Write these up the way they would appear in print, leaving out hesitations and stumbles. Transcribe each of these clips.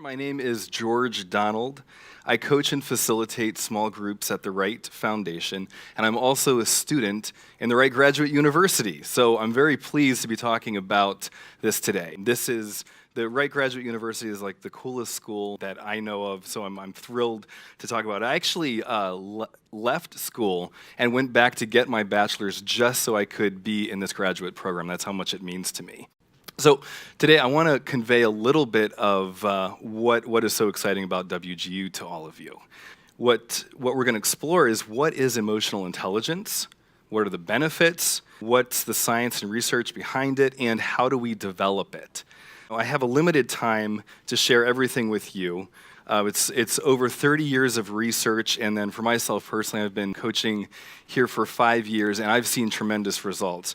My name is George Donald. I coach and facilitate small groups at the Wright Foundation, and I'm also a student in the Wright Graduate University. So I'm very pleased to be talking about this today. The Wright Graduate University is like the coolest school that I know of, so I'm thrilled to talk about it. I actually left school and went back to get my bachelor's just so I could be in this graduate program. That's how much it means to me. So today I want to convey a little bit of what is so exciting about WGU to all of you. What we're going to explore is what is emotional intelligence, what are the benefits, what's the science and research behind it, and how do we develop it. I have a limited time to share everything with you. It's over 30 years of research, and then for myself personally, I've been coaching here for 5 years, and I've seen tremendous results.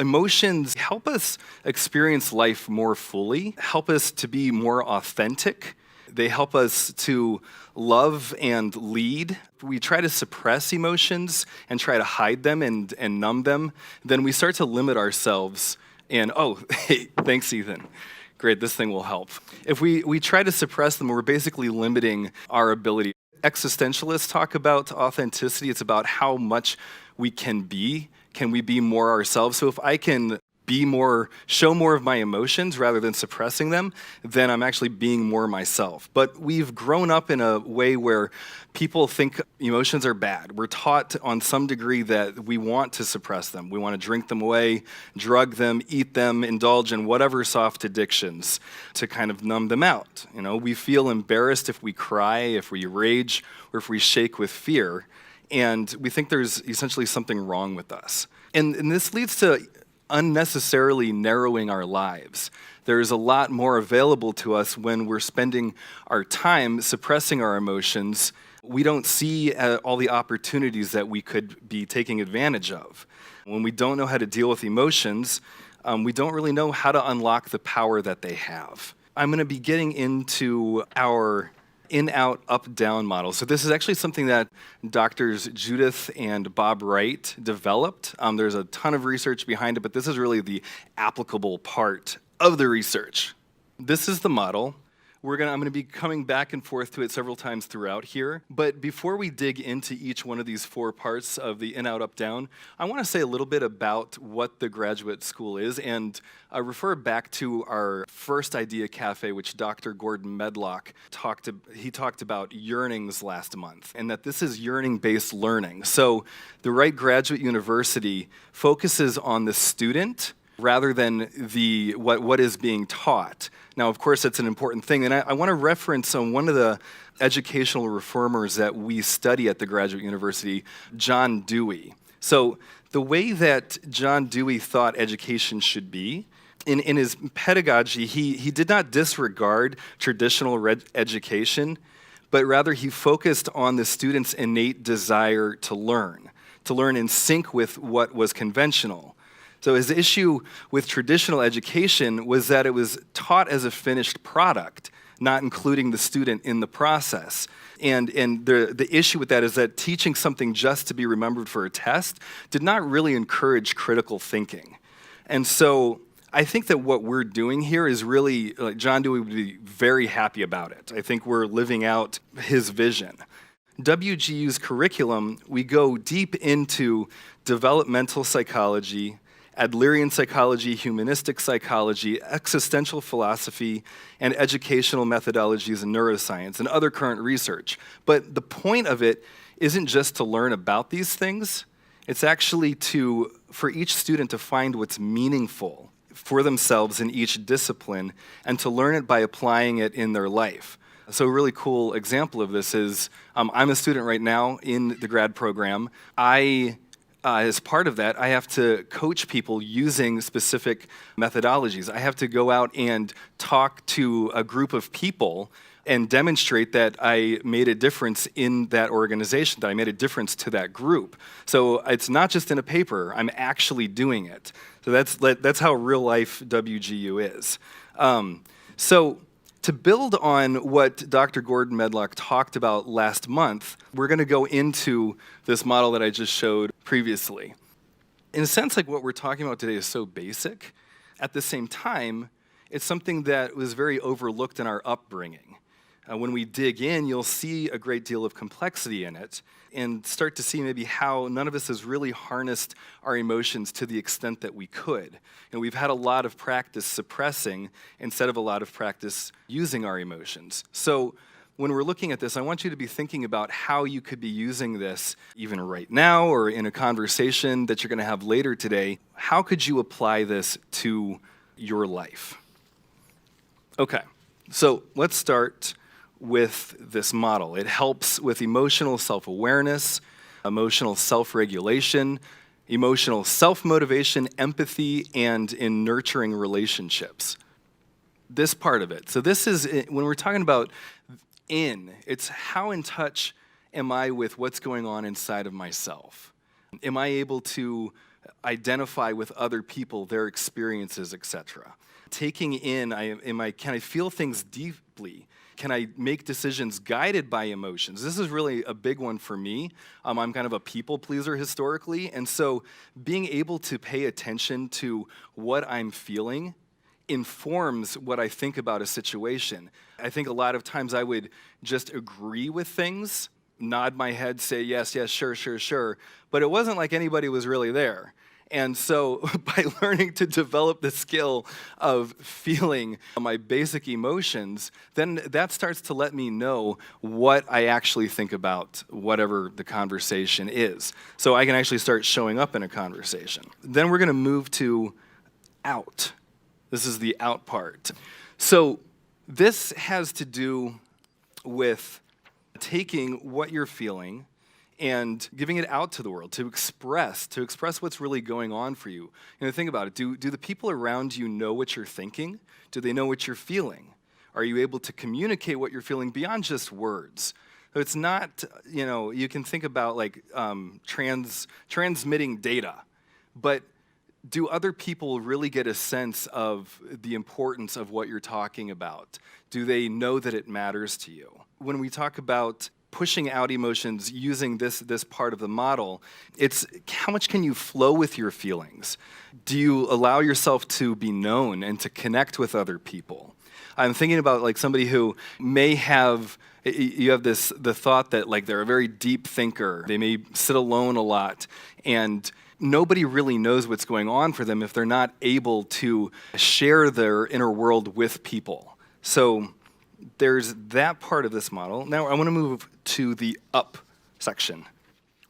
Emotions help us experience life more fully, help us to be more authentic. They help us to love and lead. If we try to suppress emotions and try to hide them and numb them, then we start to limit ourselves. And, hey, thanks, Ethan. Great, this thing will help. If we try to suppress them, we're basically limiting our ability. Existentialists talk about authenticity. It's about how much we can be. Can we be more ourselves? So if I can show more of my emotions rather than suppressing them, then I'm actually being more myself. But we've grown up in a way where people think emotions are bad. We're taught on some degree that we want to suppress them. We want to drink them away, drug them, eat them, indulge in whatever soft addictions to kind of numb them out. You know, we feel embarrassed if we cry, if we rage, or if we shake with fear. And we think there's essentially something wrong with us. And this leads to unnecessarily narrowing our lives. There's a lot more available to us when we're spending our time suppressing our emotions. We don't see all the opportunities that we could be taking advantage of. When we don't know how to deal with emotions, we don't really know how to unlock the power that they have. I'm going to be getting into our in-out, up-down model. So this is actually something that Doctors Judith and Bob Wright developed. There's a ton of research behind it, but this is really the applicable part of the research. This is the model. I'm going to be coming back and forth to it several times throughout here. But before we dig into each one of these 4 parts of the in-out, up-down, I want to say a little bit about what the graduate school is and refer back to our first Idea Café, which Dr. Gordon Medlock talked about yearnings last month, and that this is yearning-based learning. So the Wright Graduate University focuses on the student rather than what is being taught. Now, of course, that's an important thing, and I want to reference one of the educational reformers that we study at the Graduate University, John Dewey. So the way that John Dewey thought education should be, in his pedagogy, he did not disregard traditional education, but rather he focused on the student's innate desire to learn in sync with what was conventional. So his issue with traditional education was that it was taught as a finished product, not including the student in the process. And the issue with that is that teaching something just to be remembered for a test did not really encourage critical thinking. And so I think that what we're doing here is really, like, John Dewey would be very happy about it. I think we're living out his vision. WGU's curriculum, we go deep into developmental psychology, Adlerian psychology, humanistic psychology, existential philosophy, and educational methodologies in neuroscience and other current research. But the point of it isn't just to learn about these things. It's actually for each student to find what's meaningful for themselves in each discipline and to learn it by applying it in their life. So a really cool example of this is I'm a student right now in the grad program. As part of that, I have to coach people using specific methodologies. I have to go out and talk to a group of people and demonstrate that I made a difference in that organization, that I made a difference to that group. So it's not just in a paper, I'm actually doing it. So that's how real life WGU is. So to build on what Dr. Gordon Medlock talked about last month, we're going to go into this model that I just showed previously. In a sense, like, what we're talking about today is so basic. At the same time, it's something that was very overlooked in our upbringing. When we dig in, you'll see a great deal of complexity in it and start to see maybe how none of us has really harnessed our emotions to the extent that we could. And we've had a lot of practice suppressing instead of a lot of practice using our emotions. So when we're looking at this, I want you to be thinking about how you could be using this even right now or in a conversation that you're going to have later today. How could you apply this to your life? Okay, so let's start with this model. It helps with emotional self-awareness, emotional self-regulation, emotional self-motivation, empathy, and in nurturing relationships. This part of it. So this is, when we're talking about it's how in touch am I with what's going on inside of myself? Am I able to identify with other people, their experiences, etc.? Taking in, can I feel things deeply? Can I make decisions guided by emotions? This is really a big one for me. I'm kind of a people pleaser historically, and so being able to pay attention to what I'm feeling informs what I think about a situation. I think a lot of times I would just agree with things, nod my head, say yes, yes, sure, sure, sure, but it wasn't like anybody was really there. And so by learning to develop the skill of feeling my basic emotions, then that starts to let me know what I actually think about whatever the conversation is. So I can actually start showing up in a conversation. Then we're going to move to out. This is the out part. So this has to do with taking what you're feeling and giving it out to the world, to express what's really going on for you. Think about it. Do the people around you know what you're thinking? Do they know what you're feeling? Are you able to communicate what you're feeling beyond just words? So it's not, you can think about like transmitting data, but do other people really get a sense of the importance of what you're talking about? Do they know that it matters to you? When we talk about pushing out emotions using this part of the model, it's how much can you flow with your feelings? Do you allow yourself to be known and to connect with other people? I'm thinking about like somebody who may have, you have the thought that like they're a very deep thinker. They may sit alone a lot, and nobody really knows what's going on for them if they're not able to share their inner world with people. So there's that part of this model. Now I want to move to the up section.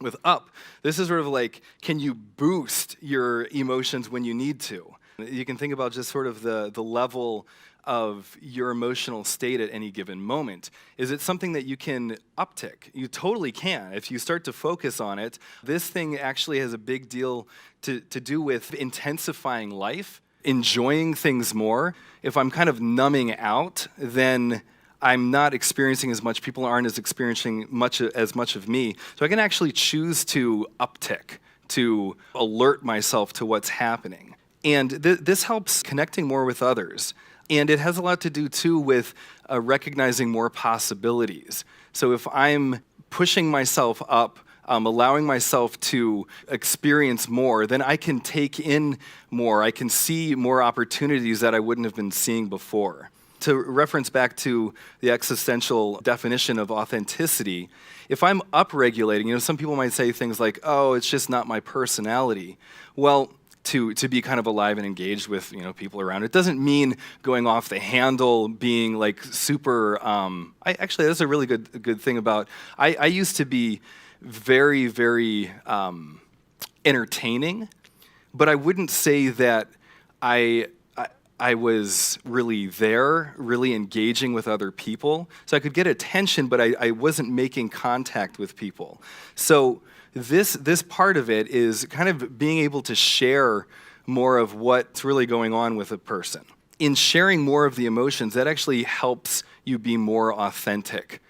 With up, this is sort of like, can you boost your emotions when you need to? You can think about just sort of the level of your emotional state at any given moment. Is it something that you can uptick? You totally can. If you start to focus on it, this thing actually has a big deal to do with intensifying life, enjoying things more. If I'm kind of numbing out, then I'm not experiencing as much. People aren't experiencing as much of me. So I can actually choose to uptick, to alert myself to what's happening. And this helps connecting more with others. And it has a lot to do, too, with recognizing more possibilities. So if I'm pushing myself up, allowing myself to experience more, then I can take in more. I can see more opportunities that I wouldn't have been seeing before. To reference back to the existential definition of authenticity, if I'm upregulating, some people might say things like, oh, it's just not my personality. Well, to be kind of alive and engaged with people around. It doesn't mean going off the handle, being like super. Actually, that's a really good thing about. I used to be very, very entertaining, but I wouldn't say that I was really there, really engaging with other people. So I could get attention, but I wasn't making contact with people. So this part of it is kind of being able to share more of what's really going on with a person. In sharing more of the emotions, that actually helps you be more authentic.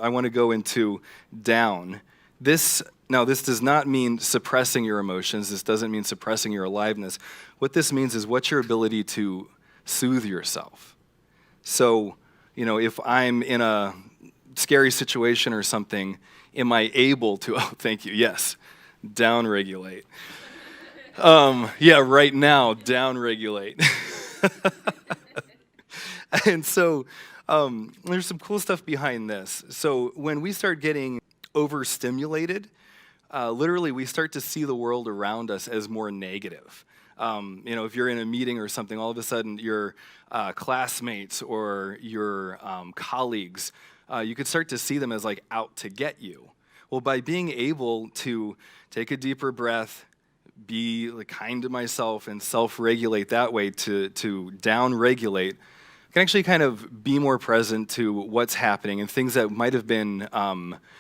I want to go into down. This does not mean suppressing your emotions. This doesn't mean suppressing your aliveness. What this means is what's your ability to soothe yourself. So, if I'm in a scary situation or something, am I able to, thank you, yes, down-regulate. Right now, down-regulate. And so there's some cool stuff behind this. So when we start getting overstimulated, literally we start to see the world around us as more negative. If you're in a meeting or something, all of a sudden your classmates or your colleagues, you could start to see them as like out to get you. Well, by being able to take a deeper breath, be like, kind to myself and self-regulate that way to down-regulate, I can actually kind of be more present to what's happening, and things that might have been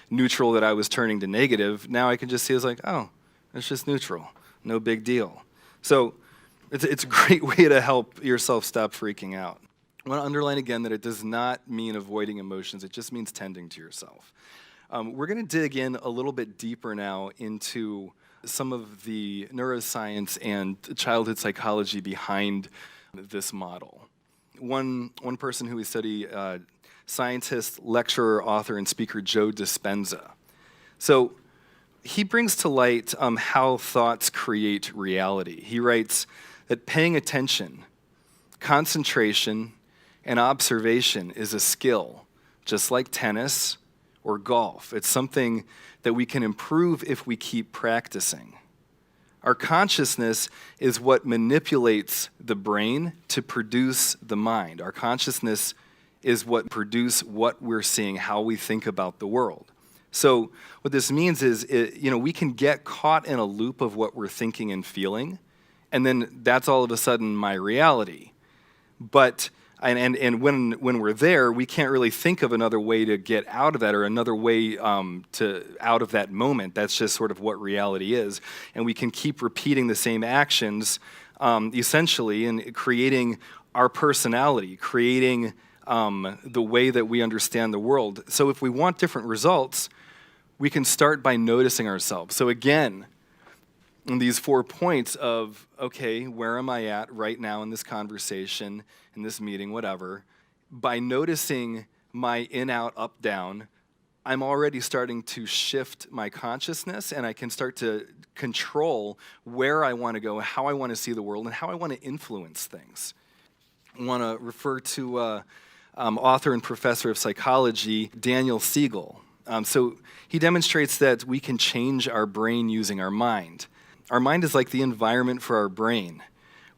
neutral that I was turning to negative, now I can just see as like, oh, it's just neutral, no big deal. So it's a great way to help yourself stop freaking out. I want to underline again that it does not mean avoiding emotions, it just means tending to yourself. We're going to dig in a little bit deeper now into some of the neuroscience and childhood psychology behind this model. One person who we study, scientist, lecturer, author, and speaker Joe Dispenza. So he brings to light how thoughts create reality. He writes that paying attention, concentration, and observation is a skill, just like tennis or golf. It's something that we can improve if we keep practicing. Our consciousness is what manipulates the brain to produce the mind. Our consciousness is what produces what we're seeing, how we think about the world. So what this means is, we can get caught in a loop of what we're thinking and feeling, and then that's all of a sudden my reality. But And when we're there, we can't really think of another way to get out of that, or another way out of that moment. That's just sort of what reality is. And we can keep repeating the same actions, essentially, and creating our personality, creating the way that we understand the world. So if we want different results, we can start by noticing ourselves. So again, in these 4 points of, okay, where am I at right now in this conversation, in this meeting, whatever, by noticing my in, out, up, down, I'm already starting to shift my consciousness, and I can start to control where I want to go, how I want to see the world, and how I want to influence things. I want to refer to author and professor of psychology, Daniel Siegel. So he demonstrates that we can change our brain using our mind. Our mind is like the environment for our brain.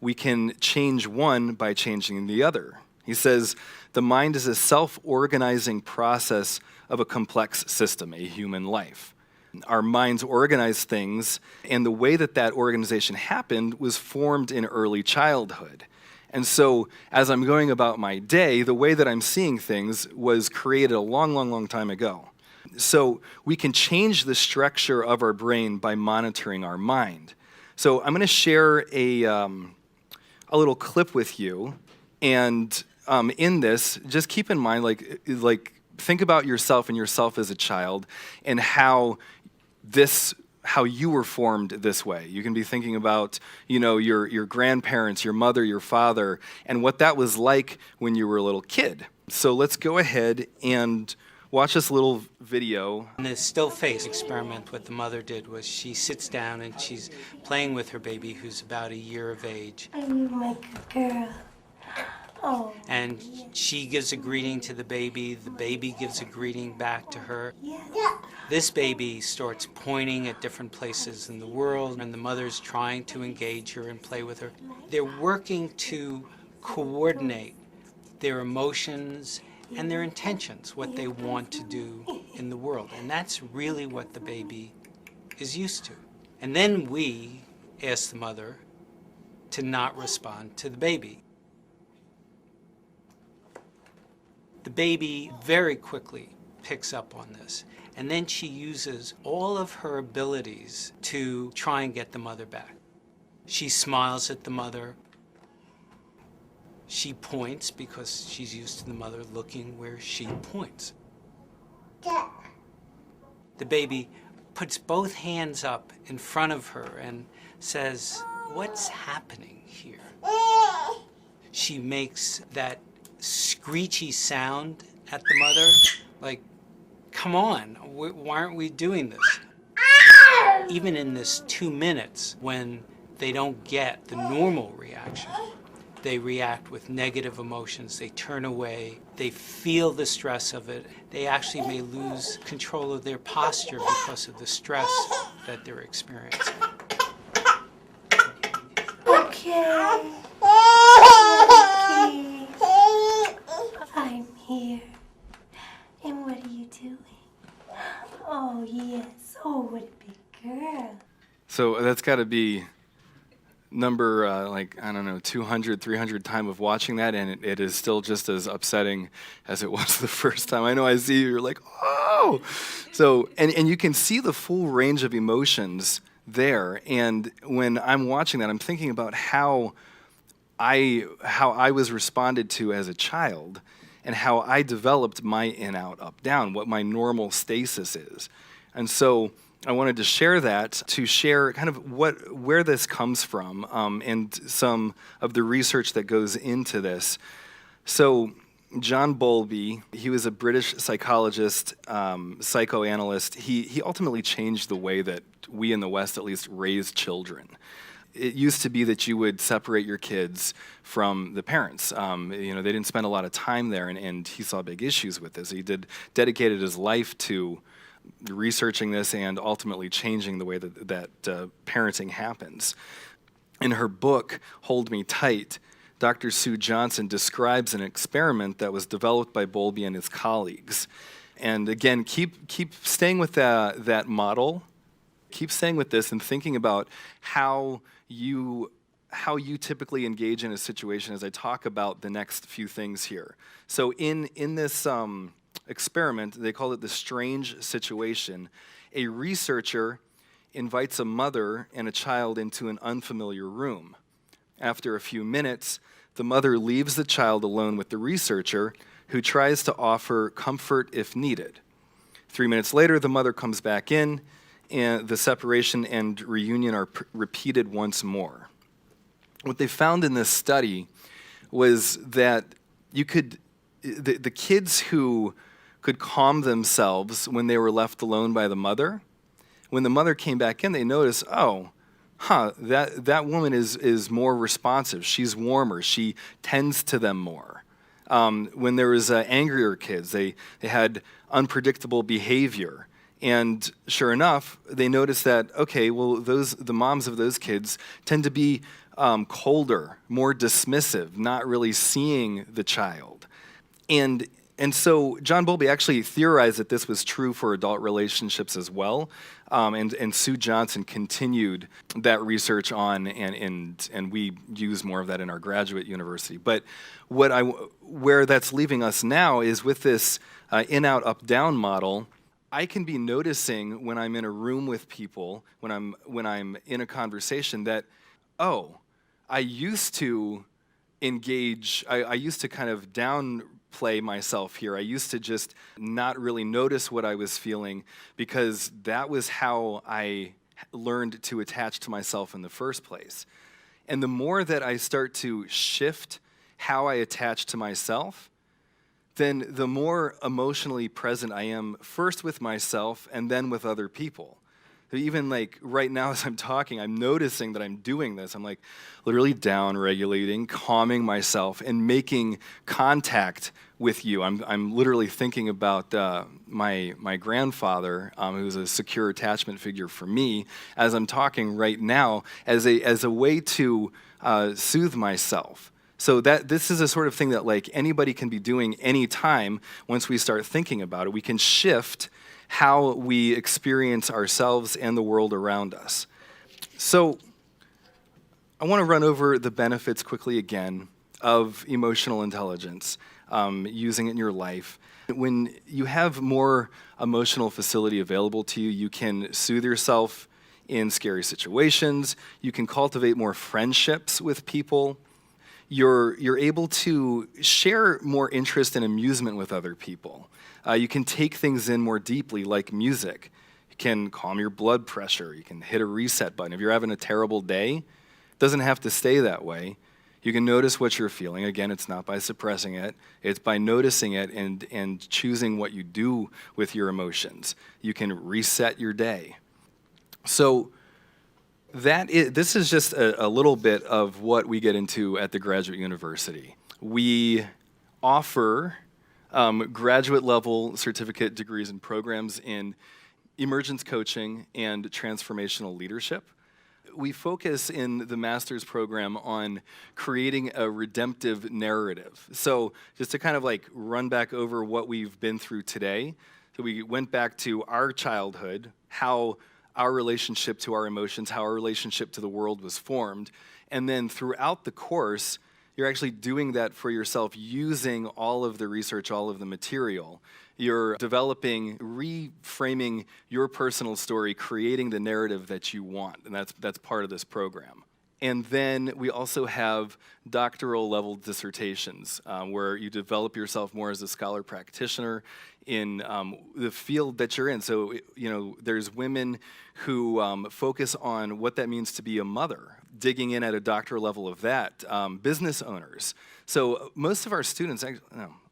We can change one by changing the other. He says, the mind is a self-organizing process of a complex system, a human life. Our minds organize things, and the way that organization happened was formed in early childhood. And so, as I'm going about my day, the way that I'm seeing things was created a long, long, long time ago. So we can change the structure of our brain by monitoring our mind. So I'm going to share a little clip with you, and in this, just keep in mind, like think about yourself and yourself as a child, and how you were formed this way. You can be thinking about, your grandparents, your mother, your father, and what that was like when you were a little kid. So let's go ahead and watch this little video. And the still face experiment, what the mother did was she sits down and she's playing with her baby, who's about a year of age. I'm like a girl. Oh. And she gives a greeting to the baby gives a greeting back to her. Yeah. This baby starts pointing at different places in the world, and the mother's trying to engage her and play with her. They're working to coordinate their emotions and their intentions, what they want to do in the world. And that's really what the baby is used to. And then we ask the mother to not respond to the baby. The baby very quickly picks up on this. And then she uses all of her abilities to try and get the mother back. She smiles at the mother. She points because she's used to the mother looking where she points. The baby puts both hands up in front of her and says, "What's happening here?" She makes that screechy sound at the mother, like, come on, why aren't we doing this? Even in this 2 minutes, when they don't get the normal reaction, They react with negative emotions. They turn away. They feel the stress of it. They actually may lose control of their posture because of the stress that they're experiencing. Okay. Okay. I'm here. And what are you doing? Oh, yes. Oh, what a big girl. So that's got to be number, 200, 300 time of watching that, and it is still just as upsetting as it was the first time. I know I see you, you're like, oh! So, and you can see the full range of emotions there, and when I'm watching that, I'm thinking about how I was responded to as a child, and how I developed my in, out, up, down, what my normal stasis is. And so I wanted to share that, to share kind of where this comes from, and some of the research that goes into this. So John Bolby, he was a British psychologist, psychoanalyst. He ultimately changed the way that we in the West at least raise children. It used to be that you would separate your kids from the parents. They didn't spend a lot of time there, and he saw big issues with this. He dedicated his life to researching this and ultimately changing the way that parenting happens. In her book, Hold Me Tight, Dr. Sue Johnson describes an experiment that was developed by Bolby and his colleagues. And again, keep staying with that model. Keep staying with this and thinking about how you typically engage in a situation as I talk about the next few things here. So in this experiment, they call it the strange situation. A researcher invites a mother and a child into an unfamiliar room. After a few minutes, the mother leaves the child alone with the researcher, who tries to offer comfort if needed. 3 minutes later, the mother comes back in, and the separation and reunion are repeated once more. What they found in this study was that the kids who could calm themselves when they were left alone by the mother, when the mother came back in, they noticed, that woman is more responsive. She's warmer. She tends to them more. When there was angrier kids, they had unpredictable behavior. And sure enough, they noticed that, the moms of those kids tend to be colder, more dismissive, not really seeing the child. And so John Bolby actually theorized that this was true for adult relationships as well. And Sue Johnson continued that research on, and we use more of that in our graduate university. But where that's leaving us now is with this in, out, up, down model. I can be noticing when I'm in a room with people, when I'm in a conversation, that, I used to engage, I used to kind of downplay myself here. I used to just not really notice what I was feeling, because that was how I learned to attach to myself in the first place. And the more that I start to shift how I attach to myself, then the more emotionally present I am, first with myself and then with other people. Even like right now as I'm talking, I'm noticing that I'm doing this. I'm like literally down-regulating, calming myself, and making contact with you. I'm literally thinking about my grandfather, who's a secure attachment figure for me, as I'm talking right now, as a way to soothe myself. So this is a sort of thing that like anybody can be doing anytime. Once we start thinking about it, we can shift how we experience ourselves and the world around us. So I want to run over the benefits quickly again of emotional intelligence, using it in your life. When you have more emotional facility available to you, you can soothe yourself in scary situations. You can cultivate more friendships with people. You're able to share more interest and amusement with other people. You can take things in more deeply, like music. You can calm your blood pressure. You can hit a reset button. If you're having a terrible day, it doesn't have to stay that way. You can notice what you're feeling. Again, it's not by suppressing it. It's by noticing it and choosing what you do with your emotions. You can reset your day. So This is just a little bit of what we get into at the Graduate University. We offer graduate level certificate degrees and programs in emergence coaching and transformational leadership. We focus in the master's program on creating a redemptive narrative. So just to kind of like run back over what we've been through today, so we went back to our childhood, how our relationship to our emotions, how our relationship to the world was formed. And then throughout the course, you're actually doing that for yourself using all of the research, all of the material. You're developing, reframing your personal story, creating the narrative that you want, and that's part of this program. And then we also have doctoral level dissertations, where you develop yourself more as a scholar practitioner in the field that you're in. So, there's women who focus on what that means to be a mother, digging in at a doctoral level of that, business owners. So most of our students,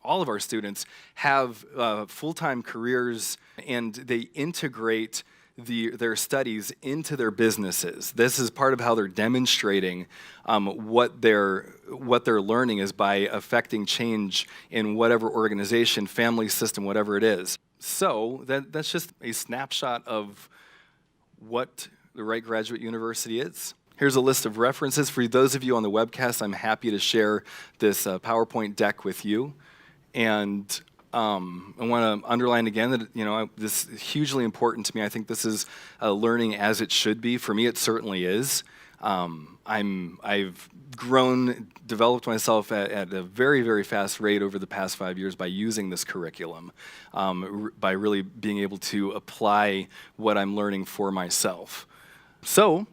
all of our students have full-time careers, and they integrate their studies into their businesses. This is part of how they're demonstrating what they're learning is by affecting change in whatever organization, family system, whatever it is. So that's just a snapshot of what the Wright Graduate University is. Here's a list of references. For those of you on the webcast, I'm happy to share this PowerPoint deck with you. And I want to underline again that this is hugely important to me. I think this is learning as it should be. For me, it certainly is. I've grown, developed myself at a very, very fast rate over the past 5 years by using this curriculum, by really being able to apply what I'm learning for myself. So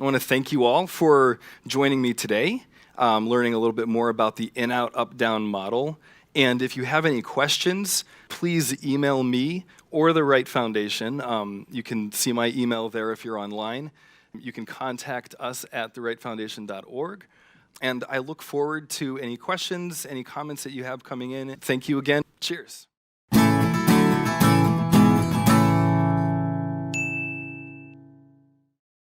I want to thank you all for joining me today, learning a little bit more about the in-out, up-down model. And if you have any questions, please email me or the Wright Foundation. You can see my email there if you're online. You can contact us at thewrightfoundation.org. And I look forward to any questions, any comments that you have coming in. Thank you again. Cheers.